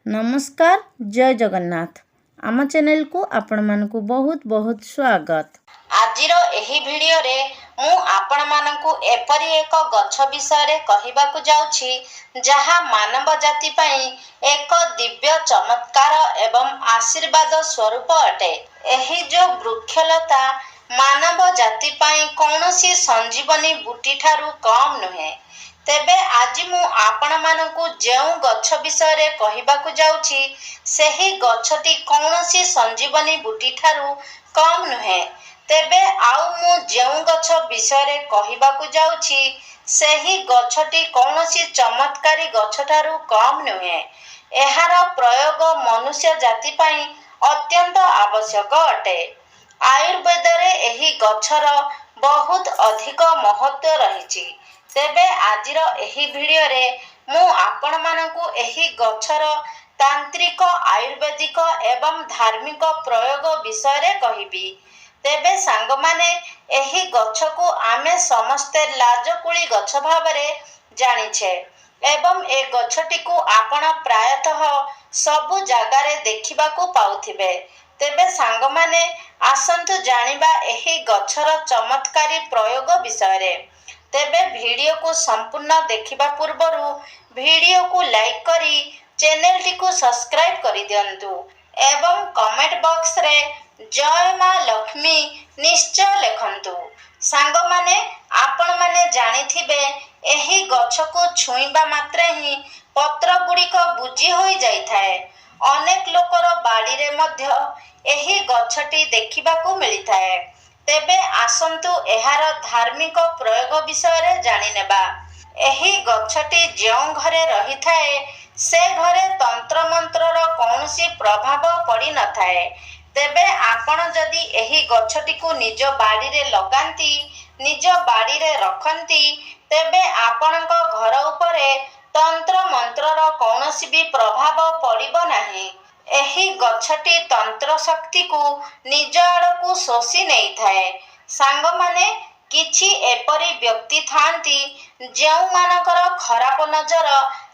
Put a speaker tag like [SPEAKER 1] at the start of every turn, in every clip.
[SPEAKER 1] नमस्कार जय जगन्नाथ आम चैनल को आपण मानकु बहुत बहुत स्वागत।
[SPEAKER 2] आजिर एही वीडियो रे मु आपण मानकु एपरी एक गछ विषय कहबाकू जाउछि जहा मानव जाति पई एक दिव्य चमत्कार एवं आशीर्वाद स्वरूप अटे। एही जो वृक्षलता मानव जाति पई कौनसी संजीवनी बूटी ठारू कम नुहे। तेबे आज मु आपण मानकु जेउ गछ विषय कहबाकू जाउछि सेही गछटी कौनसी संजीवनी बूटी ठारू कम नुहे। तेबे आउ मु जेउ गछ विषय कहबाकू जाउछि सेही गछटी कौनसी चमत्कारी गछ ठारू कम नुहे। एहार प्रयोग मनुष्य जाति पई अत्यंत आवश्यक अटे। आयुर्वेद रे एही गछर बहुत अधिक महत्व रहिछि। तेबे आजिर एही वीडियो रे मु आपण मानकु एही गछर तांत्रिक आयुर्वेदिक एवं धार्मिक प्रयोग विषय कहिबी। तेबे सांग माने एही गछ को आमे समस्ते लाजकुली गछ भावरे जानिछे एवं ए गछटी को आपण प्रायतः सबु जगारे देखिबाकू पाउथिबे। तेबे सांग माने आसंतु जानिबा एही गछर चमत्कारी प्रयोग विषय रे। तेबे वीडियो को संपूर्ण देखिबा पूर्वरु वीडियो को लाइक करी चैनल टी को सब्सक्राइब करि दियंतु एवं कमेंट बॉक्स रे जय मां लक्ष्मी निश्चय लिखंतु। सांग माने आपण माने जानिथिबे एही गछ को छुईबा मात्रे ही पत्र गुड़िक बुझी होई जाई थाए। अनेक लोकर बाड़ी रे मध्य एही गछटी देखिबाकू मिली थाए। तेबे आसंतु एहार धार्मिक प्रयोग विषय रे जानि नेबा। एही गछटी जेउ घरे रही थाए से घरे तंत्र मंत्रर कौनसी प्रभाव पड़ी न थाए। तेबे आपण जदि एही गछटी को निज बाड़ी रे लगांती निज बाड़ी रे रखंती तेबे आपणक घर उपरे तंत्र मंत्रर कौनसी भी प्रभाव पड़िबो नाही। एही गछटी तंत्र शक्ति को निज आड़कू शोषी नहीं थाए। सांग माने किछि एपरी व्यक्ति थांती जेउ मानकर खराब नजर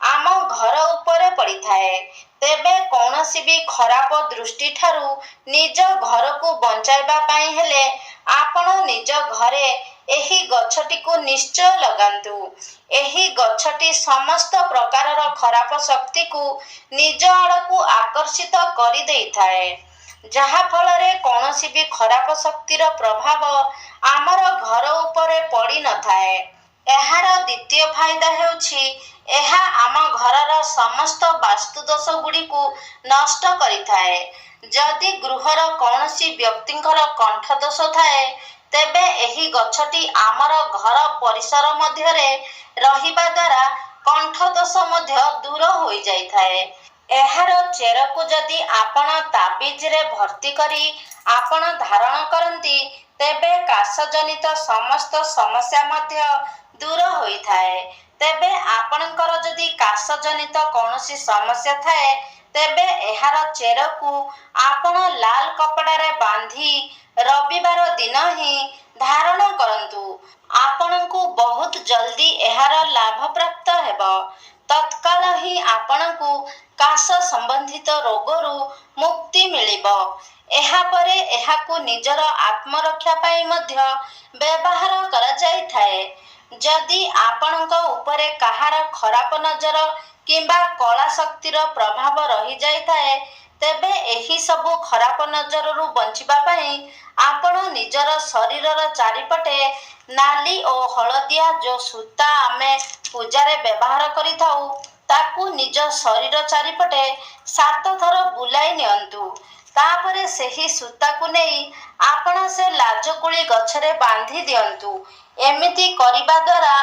[SPEAKER 2] आम घर उपरे पड़ी थाए। तेबे कौनसी भी खराब दृष्टि ठारू निज घर को बंचाइबा पाई हेले आपण निज घरे एही गछटी को निश्चय लगांतु। एही गछटी समस्त प्रकारर खराब शक्ति को निज आड़कू आकर्षित करि देई थाए जहा फलरे कौनसी भी खराब शक्तिर प्रभाव आमर घर उपरे पड़ी न थाए। एहार द्वितीय फायदा हेउछि एहा आम घरर समस्त वास्तु दोष गुड़ी को नष्ट करिथाए। जदि गृहर कौनसी व्यक्तिंकर कंठ दोष थाए तेबे एही गछटी आमर घर परिसर मध्यरे रहिबा द्वारा कंठ दोष मध्य दूर होई जाई थाए। एहार चेर को जदि आपण ताबीज रे भर्ती करी आपण धारण करंती तेबे काश जनित समस्त समस्या मध्य दूर होई थाए। तेबे आपणकर जदि काश जनित कौनसी समस्या थाए तेबे एहार चेर को आपण लाल कपड़ा रे बांधी रविवार दिन ही धारण करंतु। आपणको बहुत जल्दी एहार लाभ प्राप्त हेबो। तत्काल ही आपणको काश संबंधित रोगरु मुक्ति मिलिबो। एहा परे एहाकू निजर आत्मरक्षा पाई मध्य व्यवहार करा जाई थाए। जदि आपणक उपरे कहार खराब नजर किंबा कला शक्तिर प्रभाव रही जाई थाए तेबे एही सबु खराब नजररू बंचिबा पाई आपण निजर शरीरर चारिपटे नाली और हलदिया जो सूता आमे पूजारे व्यवहार करिथाउ ताकू निज शरीर चारिपटे 7 थर बुलाई नियंतु। तापरे सेही सूता को नहीं आपण से लाजकुली गछरे बांधी दियंतु। एमिति करिबा द्वारा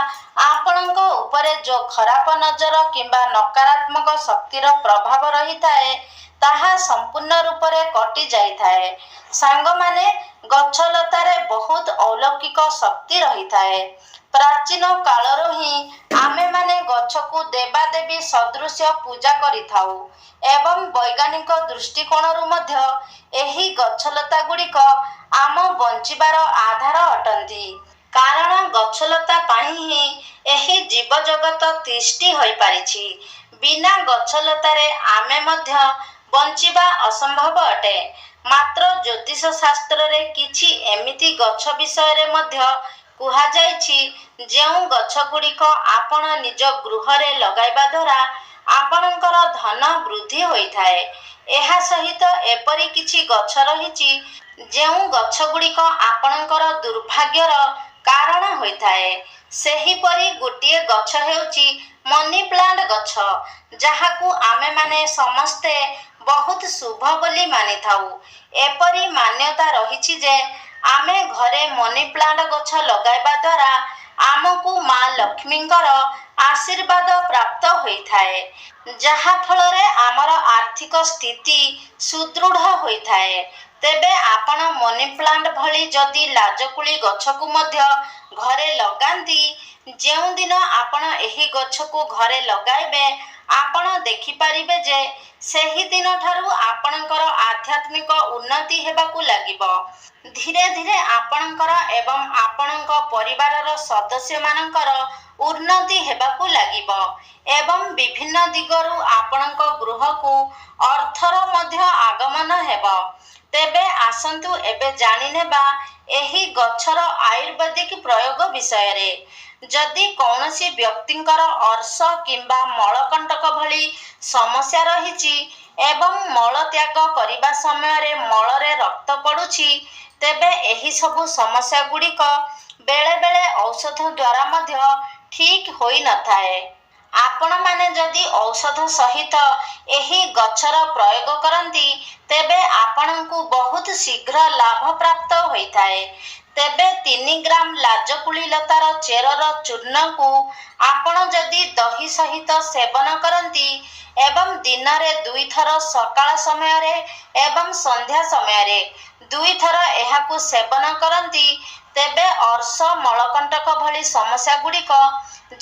[SPEAKER 2] आपणक उपरे जो खराब नजर किंबा नकारात्मक शक्तिर प्रभाव रही थाए ताहा संपूर्ण रूप रे कटि जाई थाए। सांग माने गछलतारे बहुत अलौकिक शक्ति रही थाए। प्राचीन कालरो ही आमे माने गछ को देवा देवी सदृश पूजा करिथाउ एवं वैज्ञानिक दृष्टिकोणरू मध्य एही गछलता गुड़िक आम बंचिबार आधार अटंती। कारण गछलता पाई ही एही जीव जगत तिष्टि होई पारिछि। ବିନା ଗଛଲତାରେ ଆମେ ମଧ୍ୟ ବଞ୍ଚିବା ଅସମ୍ଭବ ଅଟେ। ମାତ୍ର ଜ୍ୟୋତିଷ ଶାସ୍ତ୍ରରେ କିଛି ଏମିତି ଗଛ ବିଷୟରେ ମଧ୍ୟ କୁହାଯାଇଛି ଯେଉଁ ଗଛଗୁଡ଼ିକ ଆପଣ ନିଜ ଗୃହରେ ଲଗାଇବା ଦ୍ୱାରା ଆପଣଙ୍କର ଧନ ବୃଦ୍ଧି ହୋଇଥାଏ। ଏହା ସହିତ ଏପରି କିଛି ଗଛ ରହିଛି ଯେଉଁ ଗଛଗୁଡ଼ିକ ଆପଣଙ୍କର ଦୁର୍ଭାଗ୍ୟର କାରଣ ହୋଇଥାଏ। ସେହିପରି ଗୋଟିଏ ଗଛ ହେଉଛି ମନି ପ୍ଲାଣ୍ଟ ଗଛ, ଯାହାକୁ ଆମେମାନେ ସମସ୍ତେ ବହୁତ ଶୁଭ ବୋଲି ମାନିଥାଉ। ଏପରି ମାନ୍ୟତା ରହିଛି ଯେ ଆମେ ଘରେ ମନି ପ୍ଲାଣ୍ଟ ଗଛ ଲଗାଇବା ଦ୍ୱାରା ଆମକୁ ମା ଲକ୍ଷ୍ମୀଙ୍କର ଆଶୀର୍ବାଦ ପ୍ରାପ୍ତ ହୋଇଥାଏ, ଯାହାଫଳରେ ଆମର ଆର୍ଥିକ ସ୍ଥିତି ସୁଦୃଢ଼ ହୋଇଥାଏ। ତେବେ ଆପଣ ମନି ପ୍ଲାଣ୍ଟ ଭଳି ଯଦି ଲାଜକୁଳି ଗଛକୁ ମଧ୍ୟ ଘରେ ଲଗାନ୍ତି, ଯେଉଁଦିନ ଆପଣ ଏହି ଗଛକୁ ଘରେ ଲଗାଇବେ ଆପଣ ଦେଖିପାରିବେ ଯେ ସେହି ଦିନଠାରୁ ଆପଣଙ୍କର ଆଧ୍ୟାତ୍ମିକ ଉନ୍ନତି ହେବାକୁ ଲାଗିବ। ଧୀରେ ଧୀରେ ଆପଣଙ୍କର ଏବଂ ଆପଣଙ୍କ ପରିବାରର ସଦସ୍ୟମାନଙ୍କର ଉନ୍ନତି ହେବାକୁ ଲାଗିବ ଏବଂ ବିଭିନ୍ନ ଦିଗରୁ ଆପଣଙ୍କ ଗୃହକୁ ଅର୍ଥର ମଧ୍ୟ ଆଗମନ ହେବ। ତେବେ ଆସନ୍ତୁ ଏବେ ଜାଣିନେବା ଏହି ଗଛର ଆୟୁର୍ବେଦିକ ପ୍ରୟୋଗ ବିଷୟରେ। ଯଦି କୌଣସି ବ୍ୟକ୍ତିଙ୍କର ଅର୍ଶ କିମ୍ବା ମଳକଣ୍ଟକ ଭଳି ସମସ୍ୟା ରହିଛି ଏବଂ ମଳତ୍ୟାଗ କରିବା ସମୟରେ ମଳରେ ରକ୍ତ ପଡ଼ୁଛି, ତେବେ ଏହି ସବୁ ସମସ୍ୟାଗୁଡ଼ିକ ବେଳେବେଳେ ଔଷଧ ଦ୍ୱାରା ମଧ୍ୟ ଠିକ୍ ହୋଇନଥାଏ। ଆପଣମାନେ ଯଦି ଔଷଧ ସହିତ ଏହି ଗଛର ପ୍ରୟୋଗ କରନ୍ତି, ତେବେ ଆପଣଙ୍କୁ ବହୁତ ଶୀଘ୍ର ଲାଭ ପ୍ରାପ୍ତ ହୋଇଥାଏ। ତେବେ 3 ଗ୍ରାମ ଲାଜକୁଳି ଲତାର ଚେରର ଚୂର୍ଣ୍ଣକୁ ଆପଣ ଯଦି ଦହି ସହିତ ସେବନ କରନ୍ତି ଏବଂ ଦିନରେ 2 ଥର ସକାଳ ସମୟରେ ଏବଂ ସନ୍ଧ୍ୟା ସମୟରେ 2 ଥର ଏହାକୁ ସେବନ କରନ୍ତି, ତେବେ ଅର୍ଶ ମଳକଣ୍ଟକ ଭଳି ସମସ୍ୟାଗୁଡ଼ିକ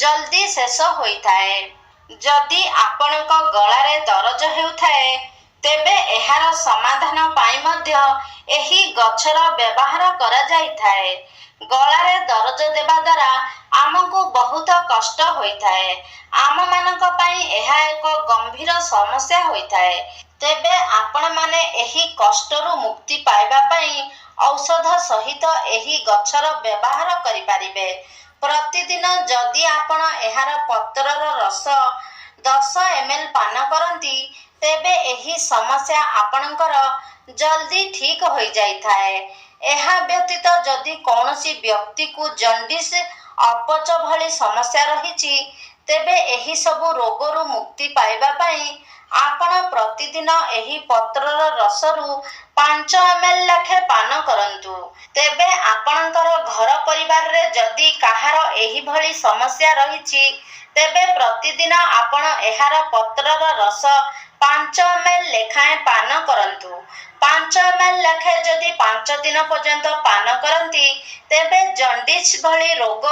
[SPEAKER 2] ଜଲ୍ଦି ଶେଷ ହୋଇଥାଏ। ଯଦି ଆପଣଙ୍କ ଗଳାରେ ଦରଜ ହେଉଥାଏ, ତେବେ ଏହାର ସମାଧାନ ପାଇଁ ମଧ୍ୟ ଏହି ଗଛର ବ୍ୟବହାର କରାଯାଇଥାଏ। ଗଳାରେ ଦରଜ ଦେବା ଦ୍ୱାରା ଆମକୁ ବହୁତ କଷ୍ଟ ହୋଇଥାଏ। ଆମମାନଙ୍କ ପାଇଁ ଏହା ଏକ ଗମ୍ଭୀର ସମସ୍ୟା ହୋଇଥାଏ। ତେବେ ଆପଣମାନେ ଏହି କଷ୍ଟରୁ ମୁକ୍ତି ପାଇବା ପାଇଁ ଔଷଧ ସହିତ ଏହି ଗଛର ବ୍ୟବହାର କରିପାରିବେ। ପ୍ରତିଦିନ ଯଦି ଆପଣ ଏହାର ପତ୍ରର ରସ 10 ml ପାନ କରନ୍ତି, ତେବେ ଏହି ସମସ୍ୟା ଆପଣଙ୍କର ଜଲ୍ଦି ଠିକ୍ ହୋଇଯାଇଥାଏ। ଏହା ବ୍ୟତୀତ ଯଦି କୌଣସି ବ୍ୟକ୍ତିକୁ ଜଣ୍ଡିସ୍, ଅପଚ ଭଳି ସମସ୍ୟା ରହିଛି, ତେବେ ଏହି ସବୁ ରୋଗରୁ ମୁକ୍ତି ପାଇବା ପାଇଁ ଆପଣ ପ୍ରତିଦିନ ଏହି ପତ୍ରର ରସରୁ 5 ml ଲେଖାଏଁ ପାନ କରନ୍ତୁ। ତେବେ ଆପଣଙ୍କର ଘର ପରିବାରରେ ଯଦି କାହାର ଏହିଭଳି ସମସ୍ୟା ରହିଛି, ତେବେ ପ୍ରତିଦିନ ଆପଣ ଏହାର ପତ୍ରର ରସ 5 ml ଲେଖାଏଁ ପାନ କରନ୍ତୁ। 5 ml ଲେଖାଏଁ ଯଦି 5 ଦିନ ପର୍ଯ୍ୟନ୍ତ ପାନ କରନ୍ତି, ତେବେ ଜଣ୍ଡିସ୍ ଭଳି ରୋଗ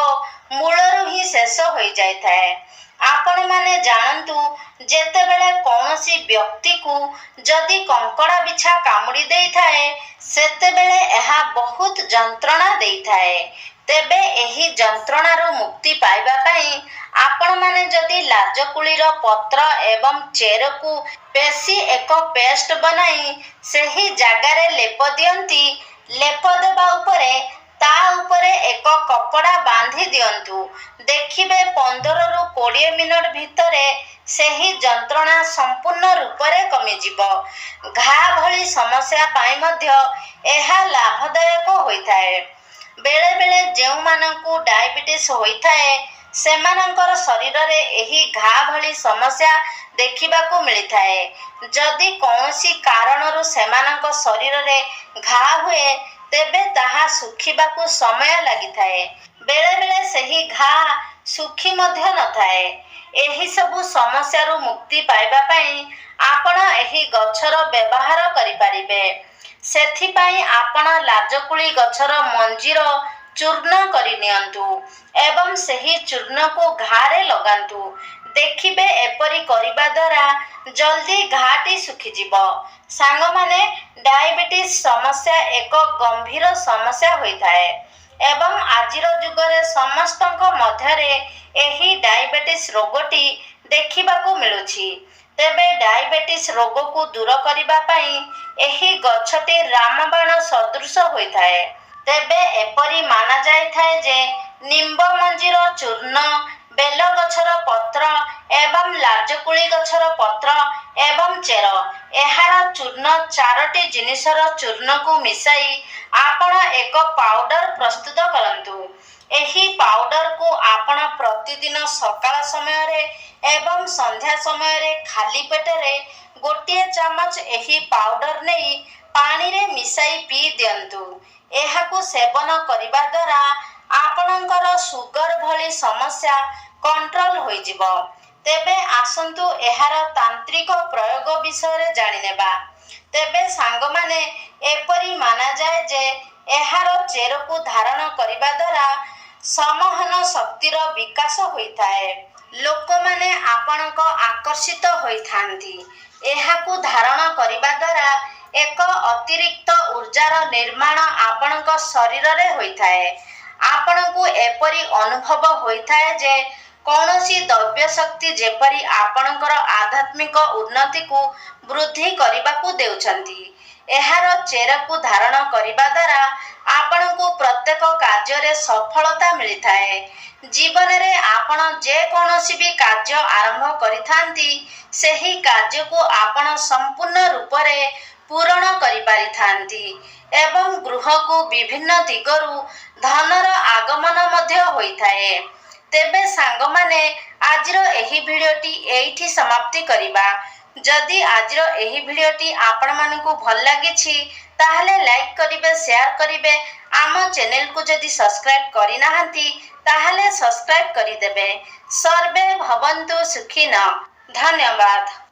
[SPEAKER 2] ମୂଳରୁ ହିଁ ଶେଷ ହୋଇଯାଇଥାଏ। ଆପଣମାନେ ଜାଣନ୍ତୁ, ଯେତେବେଳେ କୌଣସି ବ୍ୟକ୍ତିକୁ ଯଦି କଙ୍କଡ଼ା ବିଛା କାମୁଡ଼ି ଦେଇଥାଏ, ସେତେବେଳେ ଏହା ବହୁତ ଯନ୍ତ୍ରଣା ଦେଇଥାଏ। ତେବେ ଏହି ଯନ୍ତ୍ରଣାରୁ ମୁକ୍ତି ପାଇବା ପାଇଁ ଆପଣମାନେ ଯଦି ଲାଜକୁଳିର ପତ୍ର ଏବଂ ଚେରକୁ ପେଷି ଏକ ପେଷ୍ଟ ବନାଇ ସେହି ଜାଗାରେ ଲେପ ଦିଅନ୍ତି, ଲେପ ଦେବା ଉପରେ ତା ଉପରେ ଏକ କପଡ଼ା ବାନ୍ଧି ଦିଅନ୍ତୁ। ଦେଖିବେ 15ରୁ 20 ମିନିଟ୍ ଭିତରେ ସେହି ଯନ୍ତ୍ରଣା ସମ୍ପୂର୍ଣ୍ଣ ରୂପରେ କମିଯିବ। ଘା ଭଳି ସମସ୍ୟା ପାଇଁ ମଧ୍ୟ ଏହା ଲାଭଦାୟକ ହୋଇଥାଏ। ବେଳେବେଳେ ଯେଉଁମାନଙ୍କୁ ଡାଇବେଟିସ୍ ହୋଇଥାଏ, ସେମାନଙ୍କର ଶରୀରରେ ଏହି ଘା ଭଳି ସମସ୍ୟା ଦେଖିବାକୁ ମିଳିଥାଏ। ଯଦି କୌଣସି କାରଣରୁ ସେମାନଙ୍କ ଶରୀରରେ ଘା ହୁଏ, ତେବେ ତାହା ଶୁଖିବାକୁ ସମୟ ଲାଗିଥାଏ। ବେଳେବେଳେ ସେହି ଘା ଶୁଖି ମଧ୍ୟ ନଥାଏ। ଏହି ସବୁ ସମସ୍ୟାରୁ ମୁକ୍ତି ପାଇବା ପାଇଁ ଆପଣ ଏହି ଗଛର ବ୍ୟବହାର କରିପାରିବେ। ସେଥିପାଇଁ ଆପଣ ଲାଜକୁଳି ଗଛର ମଞ୍ଜିର ଚୂର୍ଣ୍ଣ କରିନିଅନ୍ତୁ ଏବଂ ସେହି ଚୂର୍ଣ୍ଣକୁ ଘାରେ ଲଗାନ୍ତୁ। ଦେଖିବେ ଏପରି କରିବା ଦ୍ୱାରା ଜଲ୍ଦି ଘାଟି ଶୁଖିଯିବ। ସାଙ୍ଗମାନେ, ଡାଇବେଟିସ୍ ସମସ୍ୟା ଏକ ଗମ୍ଭୀର ସମସ୍ୟା ହୋଇଥାଏ ଏବଂ ଆଜିର ଯୁଗରେ ସମସ୍ତଙ୍କ ମଧ୍ୟରେ ଏହି ଡାଇବେଟିସ୍ ରୋଗଟି ଦେଖିବାକୁ ମିଳୁଛି। ତେବେ ଡାଇବେଟିସ୍ ରୋଗକୁ ଦୂର କରିବା ପାଇଁ ଏହି ଗଛଟି ରାମବାଣ ସଦୃଶ ହୋଇଥାଏ। ତେବେ ଏପରି ମାନାଯାଇଥାଏ ଯେ ନିମ୍ବ ମଞ୍ଜିର ଚୂର୍ଣ୍ଣ, ବେଲ ଗଛର ପତ୍ର ଏବଂ ଲାଜକୁଳି ଗଛର ପତ୍ର ଏବଂ ଚେର, ଏହାର ଚୂର୍ଣ୍ଣ 4ଟି ଜିନିଷର ଚୂର୍ଣ୍ଣକୁ ମିଶାଇ ଆପଣ ଏକ ପାଉଡର ପ୍ରସ୍ତୁତ କରନ୍ତୁ। ଏହି ପାଉଡରକୁ ଆପଣ ପ୍ରତିଦିନ ସକାଳ ସମୟରେ ଏବଂ ସନ୍ଧ୍ୟା ସମୟରେ ଖାଲି ପେଟରେ ଗୋଟିଏ ଚାମଚ ଏହି ପାଉଡର ନେଇ ପାଣିରେ ମିଶାଇ ପିଇ ଦିଅନ୍ତୁ। ଏହାକୁ ସେବନ କରିବା ଦ୍ୱାରା ଆପଣଙ୍କର ସୁଗର ଭଳି ସମସ୍ୟା କଣ୍ଟ୍ରୋଲ ହୋଇଯିବ। ତେବେ ଆସନ୍ତୁ ଏହାର ତାନ୍ତ୍ରିକ ପ୍ରୟୋଗ ବିଷୟରେ ଜାଣିନେବା। ତେବେ ସାଙ୍ଗମାନେ, ଏପରି ମାନାଯାଏ ଯେ ଏହାର ଚେରକୁ ଧାରଣ କରିବା ଦ୍ୱାରା ସମହନ ଶକ୍ତିର ବିକାଶ ହୋଇଥାଏ। ଲୋକମାନେ ଆପଣଙ୍କ ଆକର୍ଷିତ ହୋଇଥାନ୍ତି। ଏହାକୁ ଧାରଣ କରିବା ଦ୍ୱାରା ଏକ ଅତିରିକ୍ତ ଊର୍ଜାର ନିର୍ମାଣ ଆପଣଙ୍କ ଶରୀରରେ ହୋଇଥାଏ। ଆପଣଙ୍କୁ ଏପରି ଅନୁଭବ ହୋଇଥାଏ ଯେ କୌଣସି ଦୈବ୍ୟ ଶକ୍ତି ଯେପରି ଆପଣଙ୍କର ଆଧ୍ୟାତ୍ମିକ ଉନ୍ନତିକୁ ବୃଦ୍ଧି କରିବାକୁ ଦେଉଛନ୍ତି। ଏହାର ଚେରକୁ ଧାରଣ କରିବା ଦ୍ୱାରା ଆପଣଙ୍କୁ ପ୍ରତ୍ୟେକ କାର୍ଯ୍ୟରେ ସଫଳତା ମିଳିଥାଏ। ଜୀବନରେ ଆପଣ ଯେକୌଣସି ବି କାର୍ଯ୍ୟ ଆରମ୍ଭ କରିଥାନ୍ତି, ସେହି କାର୍ଯ୍ୟକୁ ଆପଣ ସମ୍ପୂର୍ଣ୍ଣ ରୂପରେ ପୂରଣ କରିପାରିଥାନ୍ତି ଏବଂ ଗୃହକୁ ବିଭିନ୍ନ ଦିଗରୁ ଧନର ଆଗମନ ମଧ୍ୟ ହୋଇଥାଏ। ତେବେ ସାଙ୍ଗମାନେ, ଆଜିର ଏହି ଭିଡ଼ିଓଟି ଏଇଠି ସମାପ୍ତି କରିବା। ଯଦି ଆଜିର ଏହି ଭିଡ଼ିଓଟି ଆପଣମାନଙ୍କୁ ଭଲ ଲାଗିଛି ତାହେଲେ ଲାଇକ୍ କରିବେ, ସେୟାର କରିବେ। ଆମ ଚ୍ୟାନେଲକୁ ଯଦି ସବସ୍କ୍ରାଇବ୍ କରିନାହାନ୍ତି ତାହେଲେ ସବସ୍କ୍ରାଇବ୍ କରିଦେବେ। ସର୍ବେ ଭବନ୍ତୁ ସୁଖିନଃ। ଧନ୍ୟବାଦ।